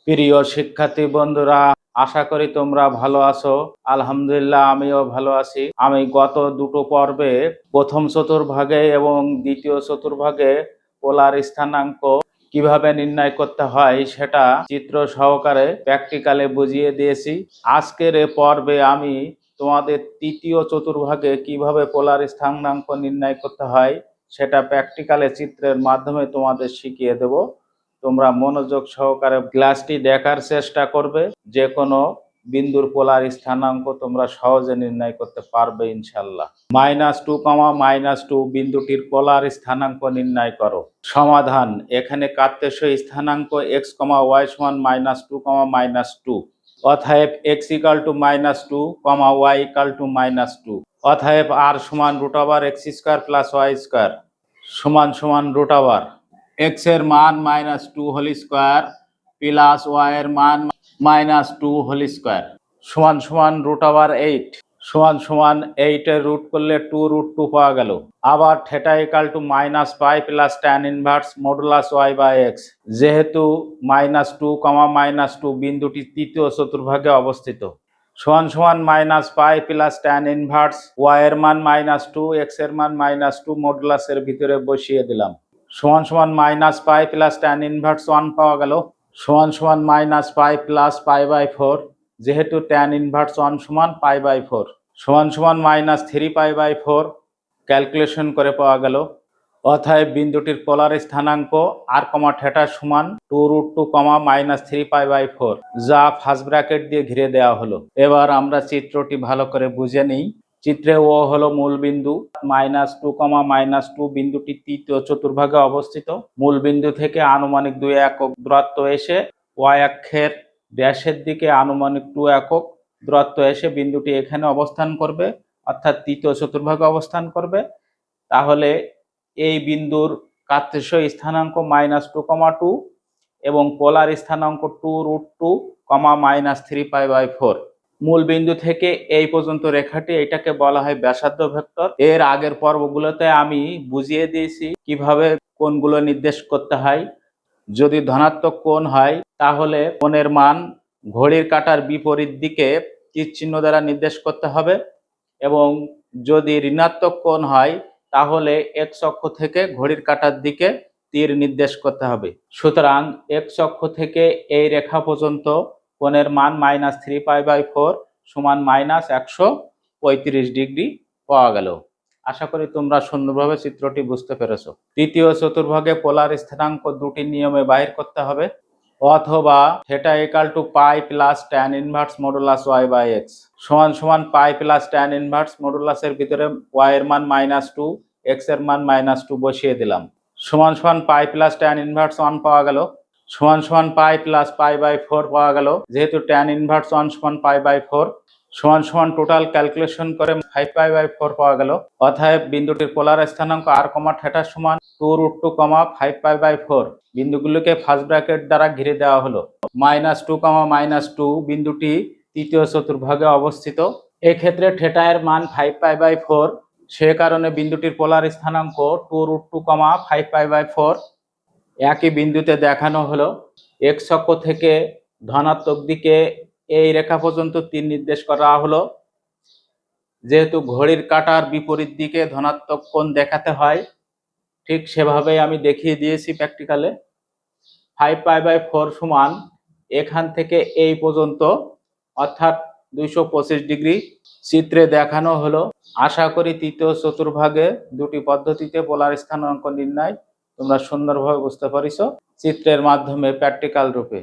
প্রিয় শিক্ষার্থী বন্ধুরা, আশা করি তোমরা ভালো আছো। আলহামদুলিল্লাহ, আমিও ভালো আছি। আমি গত দুটো পর্বে প্রথম চতুর্ভাগে এবং দ্বিতীয় চতুর্ভাগে পোলার স্থানাঙ্ক কিভাবে নির্ণয় করতে হয় সেটা চিত্র সহকারে প্র্যাকটিক্যালে বুঝিয়ে দিয়েছি। আজকের এ পর্বে আমি তোমাদের তৃতীয় চতুর্ভাগে কিভাবে পোলার স্থানাঙ্ক নির্ণয় করতে হয় সেটা প্র্যাকটিক্যালে চিত্রের মাধ্যমে তোমাদের শিখিয়ে দেব। তোমরা মনোযোগ সহকারে ক্লাসটি দেখার চেষ্টা করবে। যে কোনো বিন্দুর পোলার স্থানাঙ্ক তোমরা সহজে নির্ণয় করতে পারবে ইনশাল্লাহ। -2, বিন্দুটির পোলার স্থানাঙ্ক নির্ণয় করো। সমাধান: এখানে কার্তেশীয় স্থানাঙ্ক x, y সমান -2, -2। অতএব x = -2, y = -2। অতএব r সমান √x² + y² x এর মান -2 হোল স্কয়ার প্লাস y এর মান -2 হোল স্কয়ার √8 8 এর রুট করলে 2√2 পাওয়া গেল। আবার θ = -π plus tan inverse modulus y/x। যেহেতু -2, -2 বিন্দুটি তৃতীয় চতুর্ভাগে অবস্থিত, -π প্লাস tan ইনভার্স y এর মান -2, x এর মান -2 মডুলাসের ভিতরে বসিয়ে দিলাম। -π প্লাস tan ইনভার্স 1 পাওয়া গেল। -π প্লাস π/4। যেহেতু tan ইনভার্স 1 সমান π/4 -3π/4 ক্যালকুলেশন করে পাওয়া গেল। অতএব বিন্দুটির পোলার স্থানাঙ্ক r, θ সমান 2√2, -3π/4, যা ফার্স্ট ব্র্যাকেট দিয়ে ঘিরে দেওয়া হলো। এবার আমরা চিত্রটি ভালো করে বুঝে নিই। চিত্রে ও হলো মূল বিন্দু। -2, -2 বিন্দুটি তৃতীয় চতুর্ভাগে অবস্থিত। মূল বিন্দু থেকে আনুমানিক 2 একক দূরত্ব এসে y অক্ষের ড্যাশের দিকে আনুমানিক 2 একক দূরত্ব এসে বিন্দুটি এখানে অবস্থান করবে, অর্থাৎ তৃতীয় চতুর্ভাগে অবস্থান করবে। তাহলে এই বিন্দুর কার্তেশীয় স্থানাঙ্ক -2, এবং পোলার স্থানাঙ্ক 2√2, -3π/4। মূল বিন্দু থেকে এই পর্যন্ত রেখাটি, এটাকে বলা হয় ব্যাসার্ধ ভেক্টর। এর আগের পর্বগুলোতে আমি বুঝিয়ে দিয়েছি কিভাবে কোণগুলো নির্দেশ করতে হয়। যদি ধনাত্মক কোণ হয় তাহলে কোণের মান ঘড়ির কাঁটার বিপরীত দিকে তীর চিহ্ন দ্বারা নির্দেশ করতে হবে, এবং যদি ঋণাত্মক কোণ হয় তাহলে x অক্ষ থেকে ঘড়ির কাঁটার দিকে তীর নির্দেশ করতে হবে। সুতরাং x অক্ষ থেকে এই রেখা পর্যন্ত কোণের মান -3π/4 সমান -135 ডিগ্রি পাওয়া গেল। আশা করি তোমরা সুন্দরভাবে চিত্রটি বুঝতে পেরেছো। তৃতীয় চতুর্ভাগে পোলার স্থানাঙ্ক দুটি নিয়মে বাহির করতে হবে। অথবা θ = π plus tan inverse modulus y/x = π plus tan inverse মডুলাসের ভিতরে y এর মান -2, x এর মান -2 বসিয়ে দিলাম। π প্লাস tan ইনভার্স 1 পাওয়া গেল। π প্লাস π/4 পাওয়া গেল। যেহেতু tan ইনভার্স 1 সমান π/4 টোটাল ক্যালকুলেশন করে 5π/4 পাওয়া গেল। অতএব বিন্দুটির পোলার স্থানাঙ্ক r, θ সমান 2√2, 5π/4। বিন্দুগুলোকে ফার্স্ট ব্র্যাকেট দ্বারা ঘিরে দেওয়া হলো। -2, -2 বিন্দুটি তৃতীয় চতুর্ভাগে অবস্থিত। এক্ষেত্রে θ এর মান 5π/4, সে কারণে বিন্দুটির পোলার স্থানাঙ্ক 2√2, 5π/4 একই বিন্দুতে দেখানো হলো। x অক্ষ থেকে ধনাত্মক দিকে এই রেখা পর্যন্ত তীর নির্দেশ করা হলো। যেহেতু ঘড়ির কাঁটার বিপরীত দিকে ধনাত্মক কোণ দেখাতে হয়, ঠিক সেভাবেই আমি দেখিয়ে দিয়েছি প্র্যাকটিক্যালে। 5π/4 সমান এখান থেকে এই পর্যন্ত, অর্থাৎ 225 ডিগ্রি চিত্রে দেখানো হলো। আশা করি তৃতীয় চতুর্ভাগে দুটি পদ্ধতিতে পোলার স্থানাঙ্ক নির্ণয় তোমরা সুন্দরভাবে বুঝতে পারিছো চিত্রের মাধ্যমে প্র্যাকটিক্যাল রূপে।